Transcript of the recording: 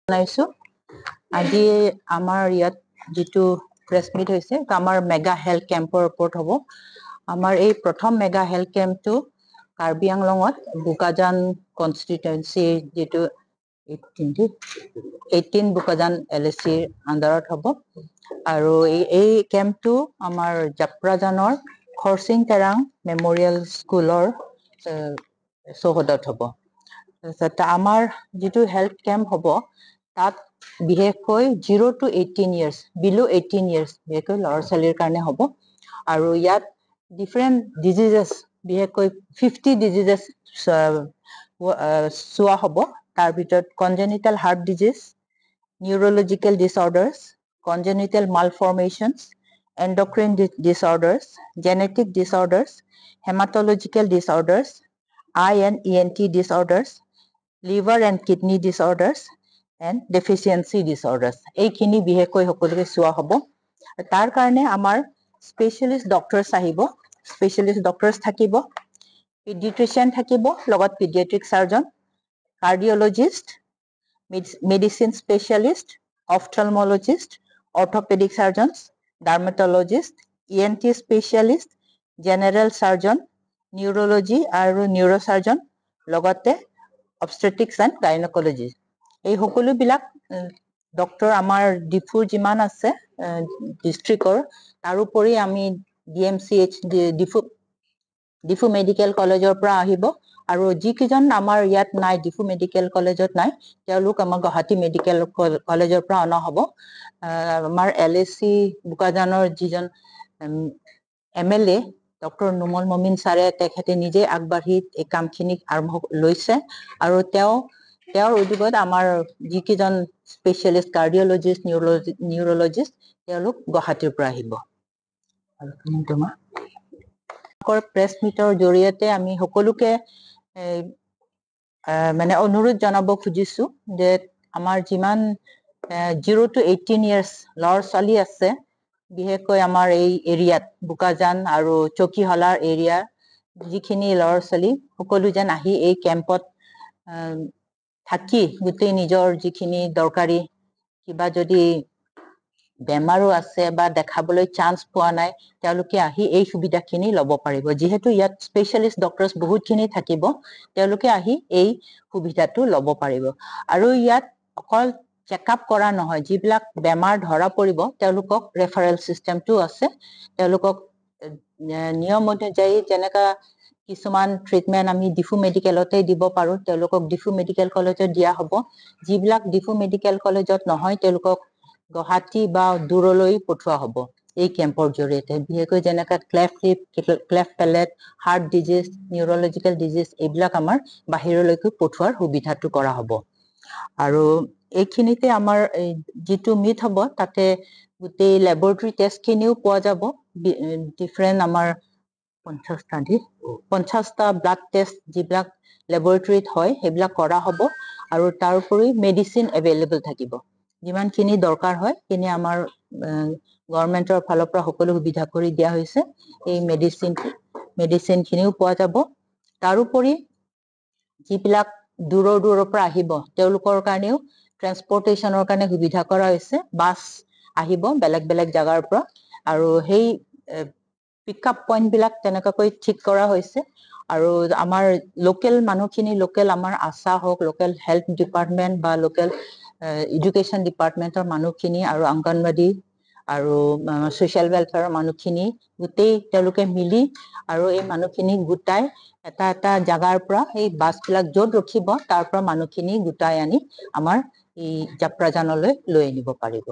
জনাইছো আজি আমাৰ ইয়াত যেটো প্ৰেছ মিট হৈছে আমাৰ মেগা হেল্থ কেম্পৰ ওপৰত হ'ব আমাৰ এই প্ৰথম মেগা হেল্থ কেম্পটো কাৰ্বি আংলঙত বুকাজান কনষ্টিটুৱেন্সি যেটো 18 বুকাজান এলএসি আন্ডাৰত হ'ব আৰু এই কেম্পটো আমাৰ জাপ্ৰাজানৰ খৰচিং তেৰাং মেমৰিয়েল স্কুলৰ চৌহদত হ'ব আমাৰ যেটো হেল্থ কেম্প হ'ব তাত বিশেষকৈ 0 to 18 years below 18 years বিশেষকৈ ল'ৰা ছোৱালীৰ কাৰণে হ'ব আৰু ইয়াত different diseases বিশেষকৈ 50 diseases চোৱা হ'ব তাৰ ভিতৰত congenital heart disease neurological disorders congenital malformations endocrine disorders genetic disorders hematological disorders eye and ENT disorders liver and kidney disorders and deficiency disorders এইখিনি বিশেষকৈ সকলোকে চোৱা হ'ব তাৰ কাৰণে আমাৰ স্পেশালিষ্ট ডক্টৰছ আহিব স্পেশালিষ্ট ডক্টৰছ থাকিব pediatrician থাকিব লগত pediatric surgeon cardiologist medicine specialist ophthalmologist orthopedic surgeons dermatologist ENT specialist general surgeon neurology আৰু neurosurgeon লগতে obstetrics and gynecology এই সকলো বিলাক ডক্টৰ আমাৰ ডিফুৰ যিমান আছে ডিস্ট্ৰিক্টৰ তাৰ উপৰি আমি ডিএমচিএইচ ডিফু মেডিকেল কলেজৰ পৰা আহিব আৰু যি কিজন আমাৰ ইয়াত নাই ডিফু মেডিকেল কলেজত নাই তেওঁলোক আমাৰ গুৱাহাটী মেডিকেল কলেজৰ পৰা অনা হ'ব আমাৰ এলএসি বুকাজানৰ যিজন এমএলএ ডক্টৰ নুমল মমিন ছাৰে তেখেতে নিজে আগবাঢ়ি এই কামখিনি আৰম্ভ লৈছে আৰু তেওঁৰ উদ্যোগত আমাৰ যি কিজন স্পেশালিষ্ট কাৰ্ডিঅলজিষ্ট নিউৰলজিষ্ট তেওঁলোক গুৱাহাটীৰ পৰা আহিব আৰু তোমাৰ প্ৰেছ মিটৰ জৰিয়তে আমি সকলোকে মানে অনুৰোধ জনাব খুজিছো যে আমাৰ যিমান 0 to 18 years ল'ৰা ছোৱালী আছে বিশেষকৈ আমাৰ এই এৰিয়াত বুকাজান আৰু চকিহলাৰ এৰিয়া যিখিনি ল'ৰা ছোৱালী সকলো যেন আহি এই কেম্পত থাকি গোটেই নিজৰ যিখিনি দৰকাৰী কিবা যদি বেমাৰো আছে বা দেখাবলৈ চান্স পোৱা নাই তেওঁলোকে আহি এই সুবিধাখিনি ল'ব পাৰিব যেহেতু ইয়াত স্পেশালিষ্ট ডক্টৰছ বহুতখিনি থাকিব তেওঁলোকে আহি এই সুবিধাটো ল'ব পাৰিব আৰু ইয়াত অকল চেকআপ কৰা নহয় যিবিলাক বেমাৰ ধৰা পৰিব তেওঁলোকক ৰেফাৰেল সিস্টেমটো আছে তেওঁলোকক নিয়ম অনুযায়ী যেনেকা কিছুমান ট্ৰিটমেন্ট আমি ডিফু মেডিকেলতে দিব পাৰো তেওঁলোকক ডিফু মেডিকেল কলেজত দিয়া হ'ব যিবিলাক ডিফু মেডিকেল কলেজত নহয় তেওঁলোকক গুৱাহাটী বা দূৰলৈ পঠোৱা হ'ব এই কেম্পৰ জৰিয়তে বিশেষকৈ যেনেকা cleft palate heart disease neurological disease এইবিলাক আমাৰ বাহিৰলৈকে পঠোৱাৰ সুবিধাটো কৰা হ'ব আৰু এইখিনিতে আমাৰ যেটো মিট হ'ব তাতে গোটেই ল্যাবৰেটৰী টেষ্ট খিনিও পোৱা যাব ডিফাৰেন্ট আমাৰ 50টা ব্লাড টেষ্ট যিবিলাক ল্যাবৰেটৰীত হয় সেইবিলাক কৰা হ'ব আৰু তাৰ উপৰি মেডিসিন এভেইলেবল থাকিব যিমানখিনি দৰকাৰ হয় কিনে আমাৰ গভৰ্ণমেন্টৰ ফালৰ পৰা সকলো সুবিধা কৰি দিয়া হৈছে এই মেডিসিন খিনিও পোৱা যাব তাৰ উপৰি যিবিলাক দূৰৰ পৰা আহিব তেওঁলোকৰ কাৰণেও ট্ৰান্সপৰ্টেশনৰ কাৰণে সুবিধা কৰা হৈছে বাস আহিব বেলেগ জাগাৰ পৰা আৰু সেই পিকআপ পইণ্ট বিলাক তেনেকৈ ঠিক কৰা হৈছে আৰু আমাৰ লোকেল মানুহখিনি লোকেল আমাৰ আশা হওক লোকেল হেল্থ ডিপাৰ্টমেন্ট বা লোকেল এডুকেশন ডিপাৰ্টমেন্টৰ মানুহখিনি আৰু অংগনবাড়ী আৰু সোশ্যাল ওয়েলফেয়াৰৰ মানুহখিনি গোটেই তেওঁলোকে মিলি আৰু এই মানুহখিনি গোটাই এটা জাগাৰ পৰা এই বাছবিলাক য'ত ৰখিব তাৰ পৰা মানুহখিনি গোটাই আনি আমাৰ এই জাপ্ৰাজানলৈ লৈ আনিব পাৰিব